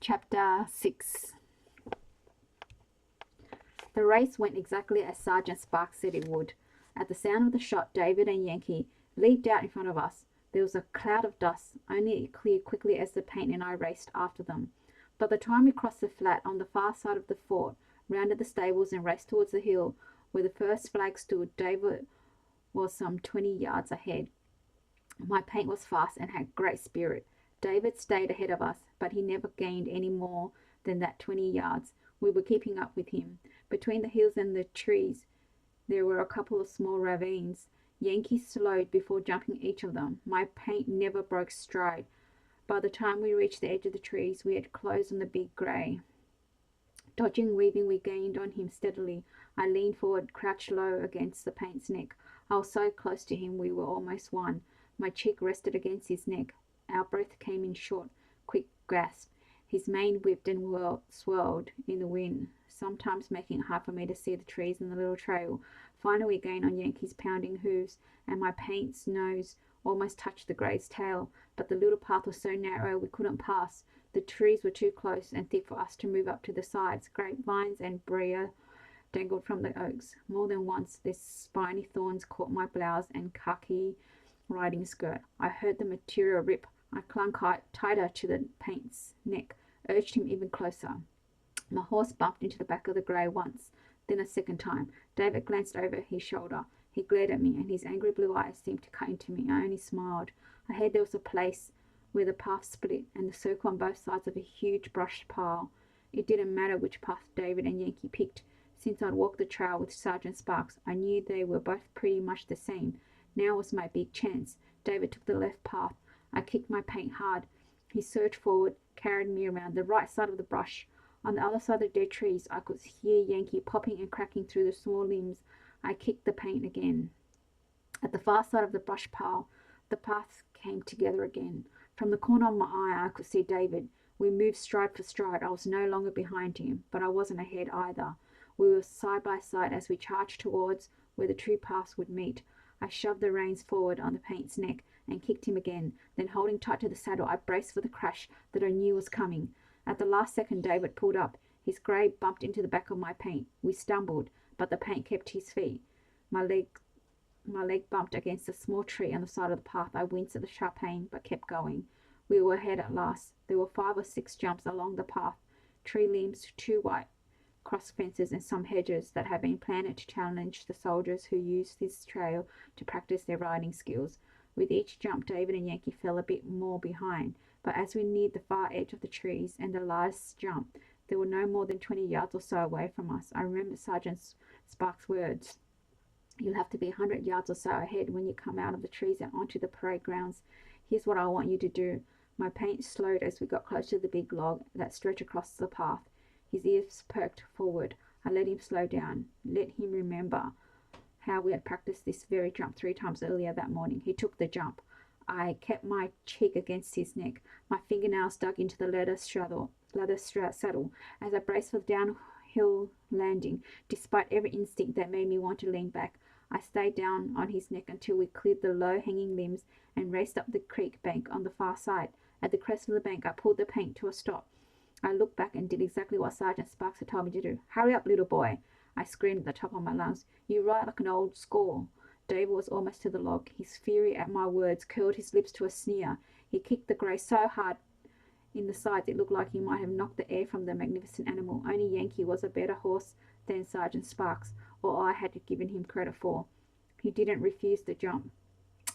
Chapter 6. The race went exactly as Sergeant Sparks said it would. At the sound of the shot, David and Yankee leaped out in front of us. There was a cloud of dust, only it cleared quickly as the paint and I raced after them. By the time we crossed the flat on the far side of the fort, rounded the stables and raced towards the hill where the first flag stood, David was some 20 yards ahead. My paint was fast and had great spirit. David stayed ahead of us, but he never gained any more than that 20 yards. We were keeping up with him. Between the hills and the trees there were a couple of small ravines. Yankee slowed before jumping each of them. My paint never broke stride. By the time we reached the edge of the trees, we had closed on the big grey. Dodging, weaving, we gained on him steadily. I leaned forward, crouched low against the paint's neck. I was so close to him we were almost one. My cheek rested against his neck. Our breath came in short, quick gasps. His mane whipped and swirled in the wind, sometimes making it hard for me to see the trees and the little trail. Finally we gained on Yankee's pounding hoofs, and my paint's nose almost touched the grey's tail, but the little path was so narrow we couldn't pass. The trees were too close and thick for us to move up to the sides. Grapevines and briar dangled from the oaks. More than once their spiny thorns caught my blouse and khaki riding skirt. I heard the material rip. I clung tighter to the paint's neck, urged him even closer. My horse bumped into the back of the grey once, then a second time. David glanced over his shoulder. He glared at me, and his angry blue eyes seemed to cut into me. I only smiled. Ahead there was a place where the path split, and the circle on both sides of a huge brush pile. It didn't matter which path David and Yankee picked. Since I'd walked the trail with Sergeant Sparks, I knew they were both pretty much the same. Now was my big chance. David took the left path. I kicked my paint hard. He surged forward, carried me around the right side of the brush. On the other side of the dead trees, I could hear Yankee popping and cracking through the small limbs. I kicked the paint again. At the far side of the brush pile, the paths came together again. From the corner of my eye, I could see David. We moved stride for stride. I was no longer behind him, but I wasn't ahead either. We were side by side as we charged towards where the two paths would meet. I shoved the reins forward on the paint's neck and kicked him again. Then, holding tight to the saddle, I braced for the crash that I knew was coming. At the last second, David pulled up. His grey bumped into the back of my paint. We stumbled, but the paint kept his feet. My leg bumped against a small tree on the side of the path. I winced at the sharp pain, but kept going. We were ahead at last. There were 5 or 6 jumps along the path, tree limbs, 2 white cross fences, and some hedges that had been planted to challenge the soldiers who used this trail to practice their riding skills. With each jump, David and Yankee fell a bit more behind, but as we neared the far edge of the trees and the last jump, they were no more than 20 yards or so away from us. I remember Sergeant Sparks' words. You'll have to be 100 yards or so ahead when you come out of the trees and onto the parade grounds. Here's what I want you to do. My paint slowed as we got close to the big log that stretched across the path. His ears perked forward. I let him slow down, let him remember how we had practiced this very jump 3 times earlier that morning. He took the jump. I kept my cheek against his neck. My fingernails dug into the leather saddle as I braced for the downhill landing. Despite every instinct that made me want to lean back, I stayed down on his neck until we cleared the low-hanging limbs and raced up the creek bank on the far side. At the crest of the bank, I pulled the paint to a stop. I looked back and did exactly what Sergeant Sparks had told me to do. Hurry up, little boy, I screamed at the top of my lungs. You ride like an old squaw. David was almost to the log. His fury at my words curled his lips to a sneer. He kicked the grey so hard in the sides it looked like he might have knocked the air from the magnificent animal. Only Yankee was a better horse than Sergeant Sparks, or I had given him credit for. He didn't refuse the jump.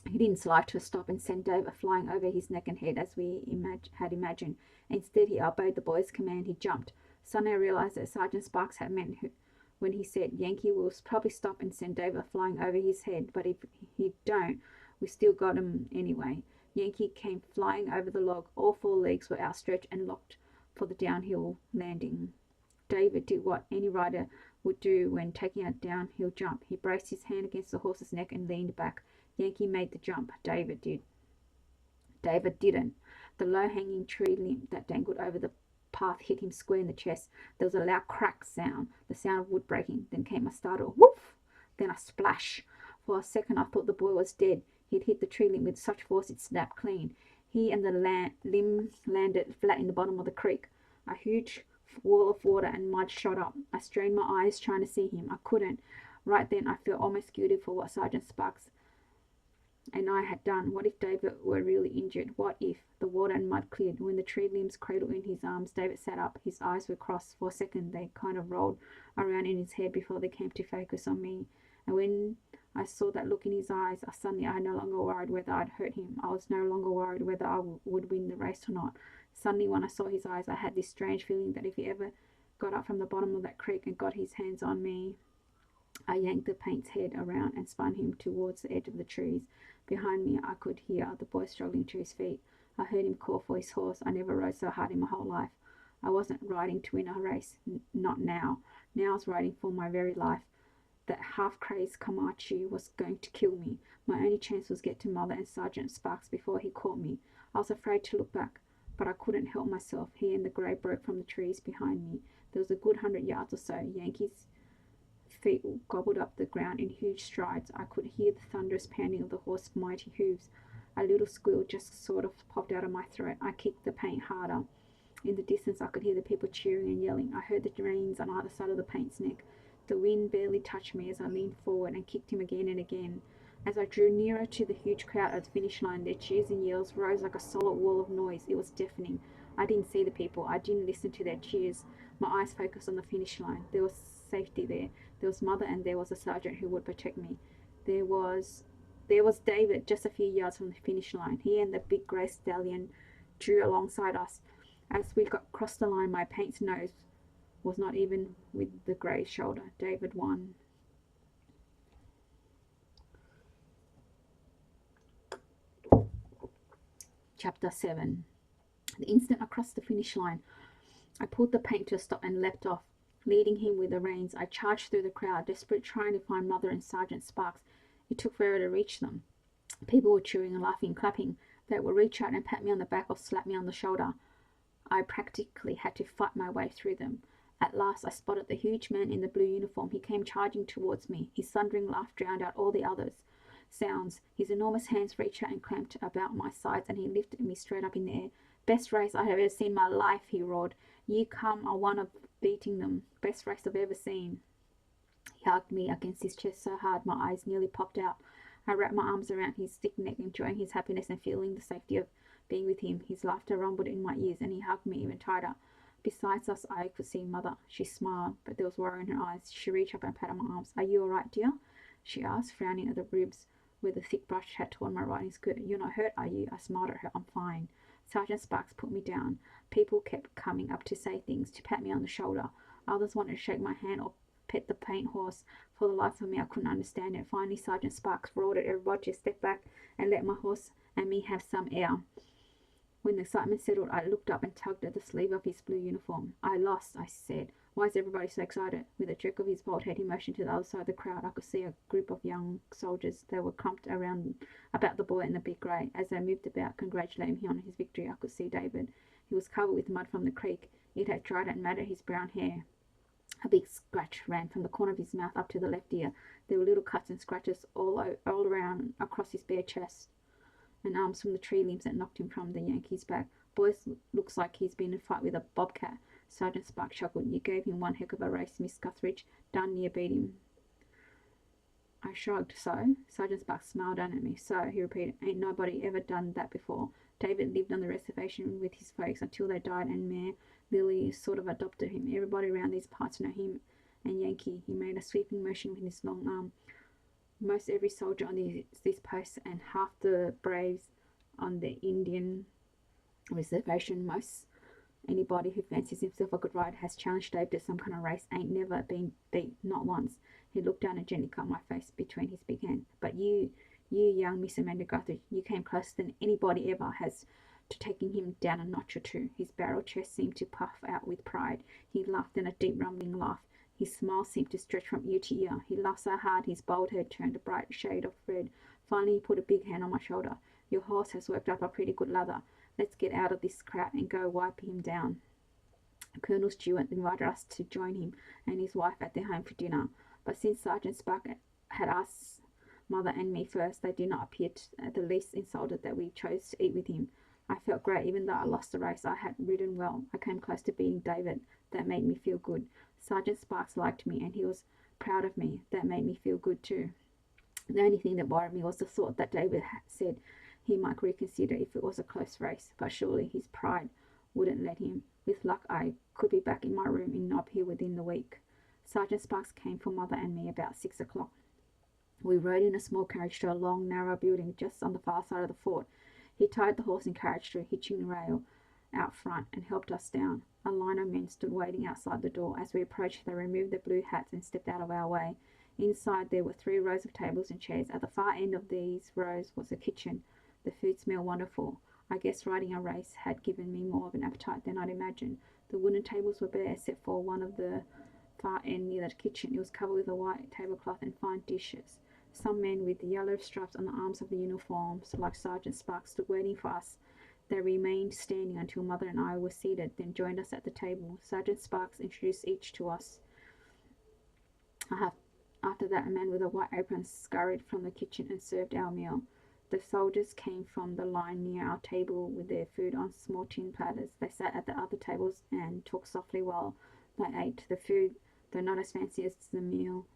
He didn't slide to a stop and send David flying over his neck and head as we had imagined. Instead, he obeyed the boy's command. He jumped. Suddenly I realized that Sergeant Sparks had meant when he said, Yankee will probably stop and send David flying over his head, but if he don't, we still got him anyway. Yankee came flying over the log. All 4 legs were outstretched and locked for the downhill landing. David did what any rider would do when taking a downhill jump. He braced his hand against the horse's neck and leaned back. Yankee made the jump. David did. David didn't. The low-hanging tree limb that dangled over the path hit him square in the chest. There was a loud crack sound, the sound of wood breaking. Then came a startled woof, then a splash. For a second I thought the boy was dead. He'd hit the tree limb with such force it snapped clean. He and the limb landed flat in the bottom of the creek. A huge wall of water and mud shot up. I strained my eyes trying to see him. I couldn't. Right then I felt almost guilty for what Sergeant Sparks and I had done. What if David were really injured? What if? The water and mud cleared. When the tree limbs cradled in his arms, David sat up. His eyes were crossed. For a second they kind of rolled around in his head before they came to focus on me. And when I saw that look in his eyes, I no longer worried whether I'd hurt him. I was no longer worried whether I would win the race or not. Suddenly, when I saw his eyes, I had this strange feeling that if he ever got up from the bottom of that creek and got his hands on me, I yanked the paint's head around and spun him towards the edge of the trees. Behind me, I could hear the boy struggling to his feet. I heard him call for his horse. I never rode so hard in my whole life. I wasn't riding to win a race. Not now. Now I was riding for my very life. That half-crazed Comanche was going to kill me. My only chance was get to Mother and Sergeant Sparks before he caught me. I was afraid to look back, but I couldn't help myself. He and the grey broke from the trees behind me. There was a good 100 yards or so. Yankee's feet gobbled up the ground in huge strides. I could hear the thunderous pounding of the horse's mighty hooves. A little squeal just sort of popped out of my throat. I kicked the paint harder. In the distance I could hear the people cheering and yelling. I heard the reins on either side of the paint's neck. The wind barely touched me as I leaned forward and kicked him again and again. As I drew nearer to the huge crowd at the finish line, their cheers and yells rose like a solid wall of noise. It was deafening. I didn't see the people. I didn't listen to their cheers. My eyes focused on the finish line. There was safety there. There was Mother and there was a sergeant who would protect me. There was David just a few yards from the finish line. He and the big grey stallion drew alongside us. As we got across the line, my paint's nose was not even with the grey shoulder. David won. Chapter 7. The instant I crossed the finish line, I pulled the paint to a stop and leapt off. Leading him with the reins, I charged through the crowd, desperate trying to find Mother and Sergeant Sparks. It took forever to reach them. People were cheering and laughing, clapping. They would reach out and pat me on the back or slap me on the shoulder. I practically had to fight my way through them. At last I spotted the huge man in the blue uniform. He came charging towards me. His thundering laugh drowned out all the others' sounds. His enormous hands reached out and clamped about my sides, and he lifted me straight up in the air. Best race I have ever seen in my life, he roared. You come on one of beating them. Best race I've ever seen. He hugged me against his chest so hard my eyes nearly popped out. I wrapped my arms around his thick neck, enjoying his happiness and feeling the safety of being with him. His laughter rumbled in my ears, and he hugged me even tighter. Besides us, I could see Mother. She smiled, but there was worry in her eyes. She reached up and patted my arms. Are you all right, dear? She asked, frowning at the ribs where the thick brush had torn my riding skirt. You're not hurt, are you? I smiled at her. I'm fine. Sergeant Sparks put me down. People kept coming up to say things, to pat me on the shoulder. Others wanted to shake my hand or pet the paint horse. For the life of me, I couldn't understand it. Finally, Sergeant Sparks roared at everybody to step back and let my horse and me have some air. When the excitement settled, I looked up and tugged at the sleeve of his blue uniform. I lost, I said. Why is everybody so excited? With a jerk of his bald head, he motioned to the other side of the crowd. I could see a group of young soldiers. They were clumped about the boy in the big grey. As they moved about, congratulating him on his victory, I could see David. He was covered with mud from the creek. It had dried and matted his brown hair. A big scratch ran from the corner of his mouth up to the left ear. There were little cuts and scratches all around across his bare chest and arms from the tree limbs that knocked him from the Yankee's back. Boy looks like he's been in a fight with a bobcat. Sergeant Sparks chuckled. You gave him one heck of a race, Miss Guthridge. Darn near beat him. I shrugged. So? Sergeant Sparks smiled down at me. So, he repeated, ain't nobody ever done that before. David lived on the reservation with his folks until they died, and Mayor Lily sort of adopted him. Everybody around these parts know him and Yankee. He made a sweeping motion with his long arm. Most every soldier on this post and half the braves on the Indian reservation, most anybody who fancies himself a good rider has challenged Dave to some kind of race, ain't never been beat, not once. He looked down and gently cut my face between his big hands. But you young Miss Amanda Guthrie, you came closer than anybody ever has to taking him down a notch or two. His barrel chest seemed to puff out with pride. He laughed in a deep rumbling laugh. His smile seemed to stretch from ear to ear. He laughed so hard his bald head turned a bright shade of red. Finally he put a big hand on my shoulder. Your horse has worked up a pretty good lather. Let's get out of this crowd and go wipe him down. Colonel Stewart invited us to join him and his wife at their home for dinner. But since Sergeant Spark had asked Mother and me first, they did not appear the least insulted that we chose to eat with him. I felt great even though I lost the race. I had ridden well. I came close to beating David. That made me feel good. Sergeant Sparks liked me and he was proud of me. That made me feel good too. The only thing that worried me was the thought that David had said he might reconsider if it was a close race, but surely his pride wouldn't let him. With luck, I could be back in my room in Nob Hill within the week. Sergeant Sparks came for Mother and me about 6 o'clock. We rode in a small carriage to a long, narrow building just on the far side of the fort. He tied the horse and carriage to a hitching rail out front and helped us down. A line of men stood waiting outside the door. As we approached, they removed their blue hats and stepped out of our way. Inside there were 3 rows of tables and chairs. At the far end of these rows was a kitchen. The food smelled wonderful. I guess riding a race had given me more of an appetite than I'd imagined. The wooden tables were bare except for one of the far end near the kitchen. It was covered with a white tablecloth and fine dishes. Some men with yellow stripes on the arms of the uniforms, like Sergeant Sparks, stood waiting for us. They remained standing until Mother and I were seated, then joined us at the table. Sergeant Sparks introduced each to us. After that, a man with a white apron scurried from the kitchen and served our meal. The soldiers came from the line near our table with their food on small tin platters. They sat at the other tables and talked softly while they ate. The food, though not as fancy as the meal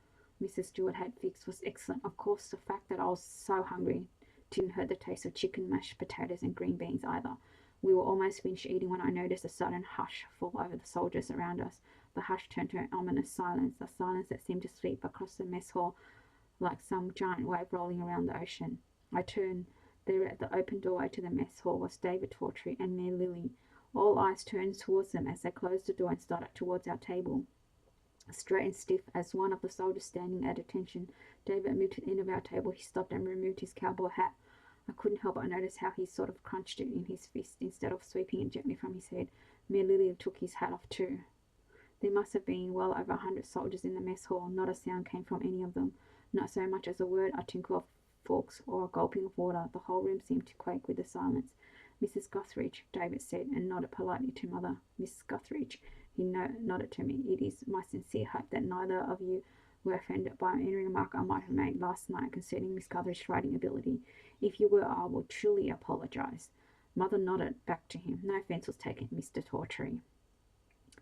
Mrs. Stewart had fixed, was excellent. Of course, the fact that I was so hungry didn't hurt the taste of chicken, mashed potatoes, and green beans either. We were almost finished eating when I noticed a sudden hush fall over the soldiers around us. The hush turned to an ominous silence, a silence that seemed to sweep across the mess hall like some giant wave rolling around the ocean. I turned. There at the open doorway to the mess hall was David Tortrey and Mare Lily. All eyes turned towards them as they closed the door and started towards our table. Straight and stiff as one of the soldiers standing at attention, David moved to the end of our table. He stopped and removed his cowboy hat. I couldn't help but notice how he sort of crunched it in his fist instead of sweeping it gently from his head. Mare Lily took his hat off too. There must have been well over 100 soldiers in the mess hall. Not a sound came from any of them. Not so much as a word, a tinkle of forks, or a gulping of water. The whole room seemed to quake with the silence. Mrs. Guthridge, David said, and nodded politely to Mother. Miss Guthridge, he nodded to me. It is my sincere hope that neither of you were offended by any remark I might have made last night concerning Miss Guthridge's writing ability. If you were, I will truly apologize. Mother nodded back to him. No offence was taken, Mr. Tortrey.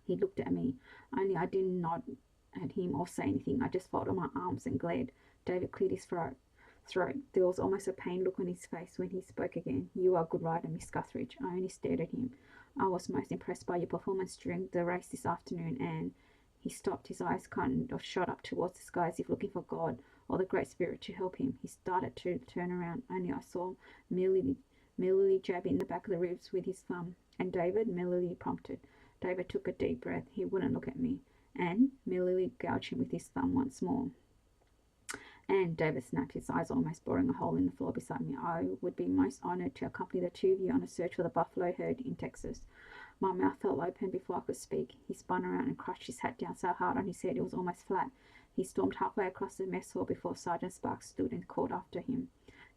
He looked at me, only I didn't nod at him or say anything. I just folded my arms and glared. David cleared his throat. There was almost a pained look on his face when he spoke again. You are a good rider, Miss Guthridge. I only stared at him. I was most impressed by your performance during the race this afternoon, and he stopped. His eyes kind of shot up towards the sky as if looking for God or the Great Spirit to help him. He started to turn around, only I saw Millie jab in the back of the ribs with his thumb. And David, Millie prompted. David took a deep breath. He wouldn't look at me. And Millie gouged him with his thumb once more. And David snapped, his eyes almost boring a hole in the floor beside me. I would be most honored to accompany the two of you on a search for the buffalo herd in Texas. My mouth fell open before I could speak. He spun around and crushed his hat down so hard on his head it was almost flat. He stormed halfway across the mess hall before Sergeant Sparks stood and called after him.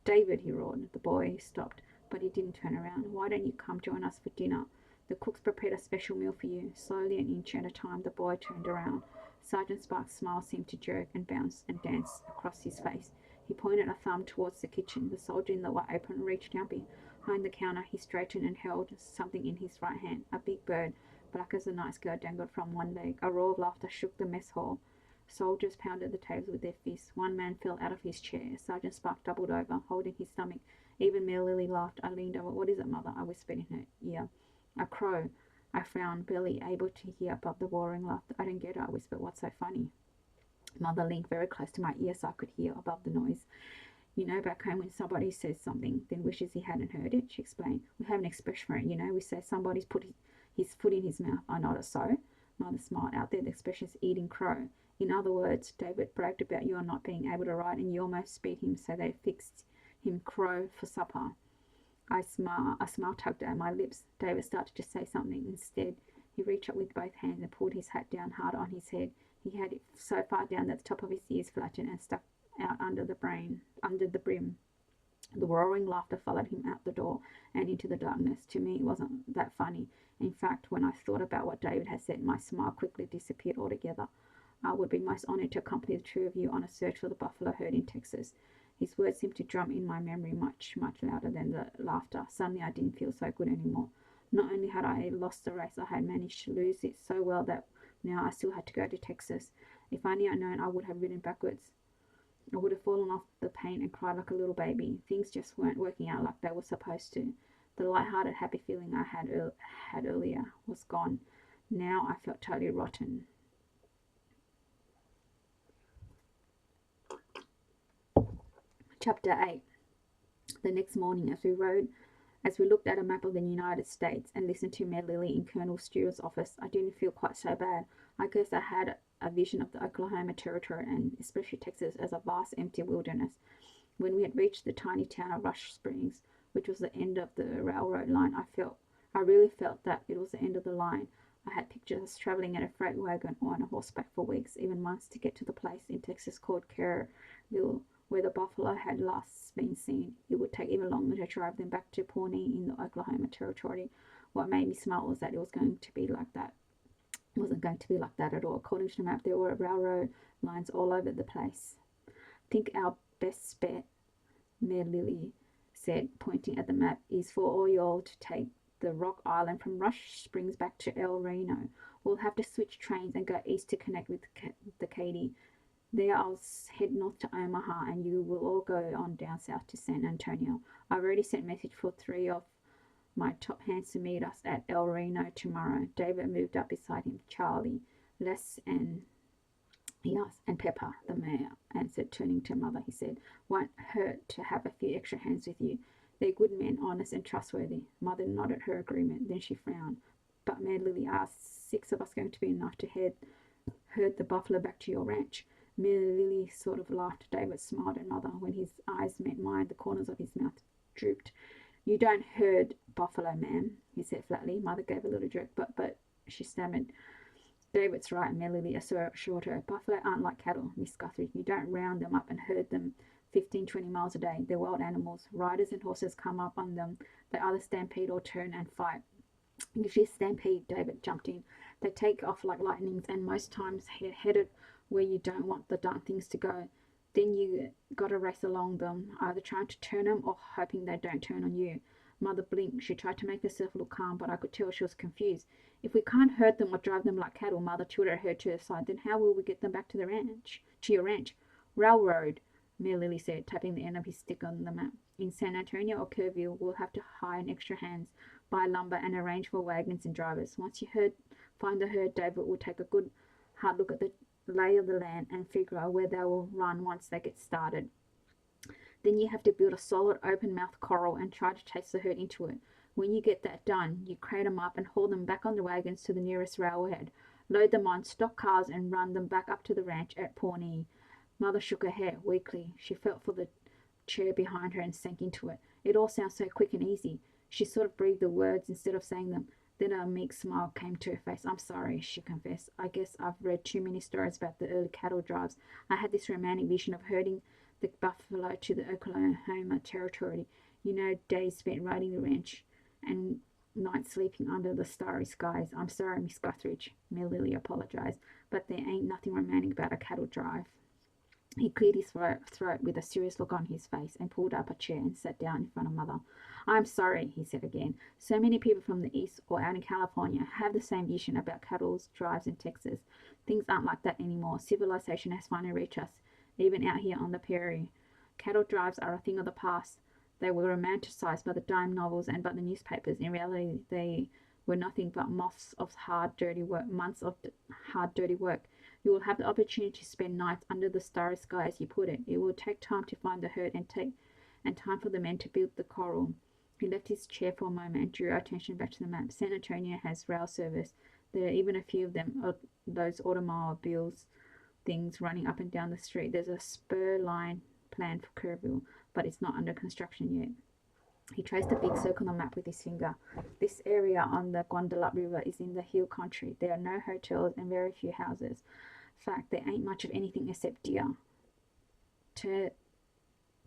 David, he roared. The boy stopped, but he didn't turn around. Why don't you come join us for dinner? The cooks prepared a special meal for you. Slowly, an inch at a time, the boy turned around. Sergeant Sparks' smile seemed to jerk and bounce and dance across his face. He pointed a thumb towards the kitchen. The soldier in the white apron reached down behind the counter. He straightened and held something in his right hand. A big bird, black as the night sky, dangled from one leg. A roar of laughter shook the mess hall. Soldiers pounded the tables with their fists. One man fell out of his chair. Sergeant Sparks doubled over, holding his stomach. Even Mare Lily laughed. I leaned over. What is it, Mother? I whispered in her ear. A crow. I frowned, barely able to hear above the roaring laughter. I don't get it, I whispered. What's so funny? Mother leaned very close to my ear so I could hear above the noise. You know, back home when somebody says something, then wishes he hadn't heard it, she explained. We have an expression for it, you know. We say somebody's put his foot in his mouth. I nodded. So? Mother smiled. Out there, the expression is eating crow. In other words, David bragged about your not being able to ride, and you almost beat him, so they fixed him crow for supper. A smile tugged at my lips. David started to say something. Instead, he reached up with both hands and pulled his hat down hard on his head. He had it so far down that the top of his ears flattened and stuck out under the brim. The roaring laughter followed him out the door and into the darkness. To me, it wasn't that funny. In fact, when I thought about what David had said, my smile quickly disappeared altogether. I would be most honored to accompany the two of you on a search for the buffalo herd in Texas. His words seemed to drum in my memory much, much louder than the laughter. Suddenly I didn't feel so good anymore. Not only had I lost the race, I had managed to lose it so well that now I still had to go to Texas. If only I'd known, I would have ridden backwards. I would have fallen off the paint and cried like a little baby. Things just weren't working out like they were supposed to. The light-hearted, happy feeling I had earlier was gone. Now I felt totally rotten. Chapter 8. The next morning, as we looked at a map of the United States and listened to Mayor Lily in Colonel Stewart's office, I didn't feel quite so bad. I guess I had a vision of the Oklahoma Territory, and especially Texas, as a vast empty wilderness. When we had reached the tiny town of Rush Springs, which was the end of the railroad line, I really felt that it was the end of the line. I had pictured us traveling in a freight wagon or on a horseback for weeks, even months, to get to the place in Texas called Kerrville, where the buffalo had last been seen. It would take even longer to drive them back to Pawnee in the Oklahoma Territory. What made me smile was that it was going to be like that. It wasn't going to be like that at all. According to the map, there were railroad lines all over the place. Think our best bet, Mayor Lily said, pointing at the map, is for all y'all to take the Rock Island from Rush Springs back to El Reno. We'll have to switch trains and go east to connect with the Katy. There I'll head north to Omaha, and you will all go on down south to San Antonio. I've already sent message for 3 of my top hands to meet us at El Reno tomorrow. David moved up beside him. Charlie, Les, and he asked, and Pepper, the mayor answered, turning to Mother. He said, won't hurt to have a few extra hands with you. They're good men, honest and trustworthy. Mother nodded her agreement. Then she frowned. But Mayor Lily asked, 6 of us going to be enough to herd the buffalo back to your ranch? Mayor Lily sort of laughed. David smiled at Mother. When his eyes met mine, the corners of his mouth drooped. You don't herd buffalo, ma'am, he said flatly. Mother gave a little jerk. But, she stammered. David's right, Mayor Lily assured her. Buffalo aren't like cattle, Miss Guthrie. You don't round them up and herd them 15, 20 miles a day. They're wild animals. Riders and horses come up on them. They either stampede or turn and fight. Usually stampede, David jumped in. They take off like lightnings, and most times headed where you don't want the darn things to go. Then you gotta race along them, either trying to turn them or hoping they don't turn on you. Mother blinked. She tried to make herself look calm, but I could tell she was confused. If we can't herd them or drive them like cattle, Mother tilted her to her side, then how will we get them back to your ranch? Railroad, Mayor Lily said, tapping the end of his stick on the map. In San Antonio or Kerrville, we'll have to hire an extra hands, buy lumber, and arrange for wagons and drivers. Once you find the herd, David will take a good hard look at the lay of the land and figure out where they will run once they get started. Then you have to build a solid open-mouthed corral and try to chase the herd into it. When you get that done, you crate them up and haul them back on the wagons to the nearest railhead, load them on stock cars, and run them back up to the ranch at Pawnee. Mother shook her head weakly. She felt for the chair behind her and sank into it. It all sounds so quick and easy. She sort of breathed the words instead of saying them. Then a meek smile came to her face. I'm sorry, she confessed. I guess I've read too many stories about the early cattle drives. I had this romantic vision of herding the buffalo to the Oklahoma Territory. You know, days spent riding the ranch and nights sleeping under the starry skies. I'm sorry, Miss Guthridge, Mayor Lily apologized, but there ain't nothing romantic about a cattle drive. He cleared his throat with a serious look on his face and pulled up a chair and sat down in front of Mother. I'm sorry, he said again. So many people from the East or out in California have the same vision about cattle drives in Texas. Things aren't like that anymore. Civilization has finally reached us, even out here on the prairie. Cattle drives are a thing of the past. They were romanticized by the dime novels and by the newspapers. In reality, they were nothing but months of hard, dirty work. You will have the opportunity to spend nights under the starry sky, as you put it. It will take time to find the herd and time for the men to build the corral. He left his chair for a moment and drew our attention back to the map. San Antonio has rail service. There are even a few of them, those automobiles things running up and down the street. There's a spur line planned for Kerrville, but it's not under construction yet. He traced a big circle on the map with his finger. This area on the Guadalupe River is in the hill country. There are no hotels and very few houses. In fact, there ain't much of anything except deer,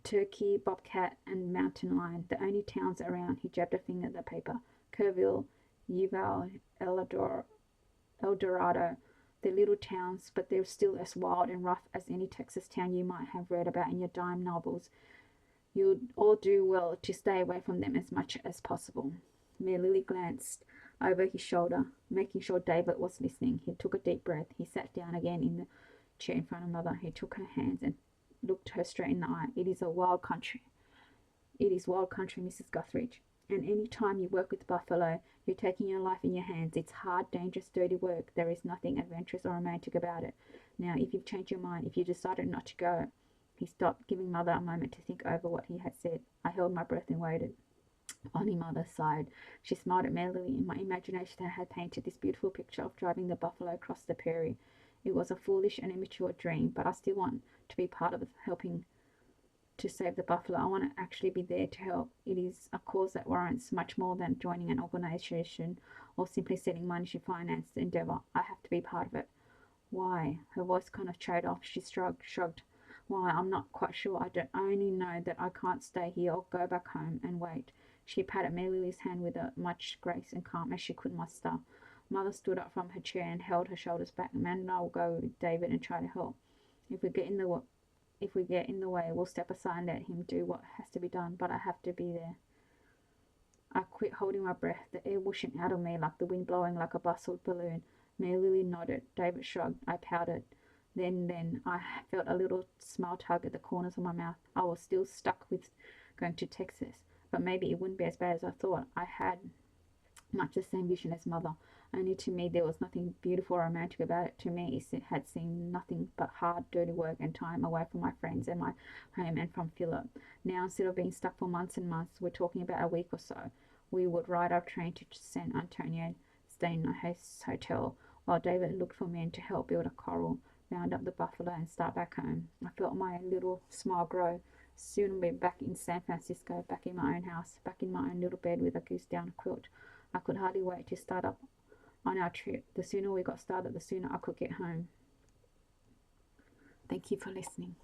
turkey, bobcat, and mountain lion. The only towns around, he jabbed a finger at the paper, Kerrville, Yuval, El Dorado, They're little towns, but they're still as wild and rough as any Texas town you might have read about in your dime novels. You'd all do well to stay away from them as much as possible. Mayor Lily glanced over his shoulder, making sure David was listening. He took a deep breath. He sat down again in the chair in front of Mother. He took her hands and looked her straight in the eye. It is wild country, Mrs. Guthridge. And any time you work with buffalo, you're taking your life in your hands. It's hard, dangerous, dirty work. There is nothing adventurous or romantic about it. Now, if you've changed your mind, if you decided not to go, he stopped, giving Mother a moment to think over what he had said. I held my breath and waited. Finally, Mother sighed. She smiled at Melody. In my imagination, I had painted this beautiful picture of driving the buffalo across the prairie. It was a foolish and immature dream, but I still want to be part of helping to save the buffalo. I want to actually be there to help. It is a cause that warrants much more than joining an organization or simply setting money to finance the endeavor. I have to be part of it. Why? Her voice kind of trailed off. She shrugged. Why? I'm not quite sure. I only know that I can't stay here or go back home and wait. She patted Mary Lily's hand with as much grace and calm as she could muster. Mother stood up from her chair and held her shoulders back. Amanda and I will go with David and try to help. If we get in the way, we'll step aside and let him do what has to be done, but I have to be there. I quit holding my breath, the air whooshing out of me like the wind blowing like a bustled balloon. Mary Lily nodded. David shrugged. I pouted. Then I felt a little smile tug at the corners of my mouth. I was still stuck with going to Texas, but maybe it wouldn't be as bad as I thought. I had much the same vision as Mother, only to me there was nothing beautiful or romantic about it. To me it had seemed nothing but hard, dirty work and time away from my friends and my home and from Philip. Now, instead of being stuck for months and months, we're talking about a week or so. We would ride our train to San Antonio, stay in a hotel, while David looked for men to help build a corral, round up the buffalo and start back home. I felt my little smile grow. Soon we'll be back in San Francisco, back in my own house, back in my own little bed with a goose down quilt. I could hardly wait to start up on our trip. The sooner we got started, the sooner I could get home. Thank you for listening.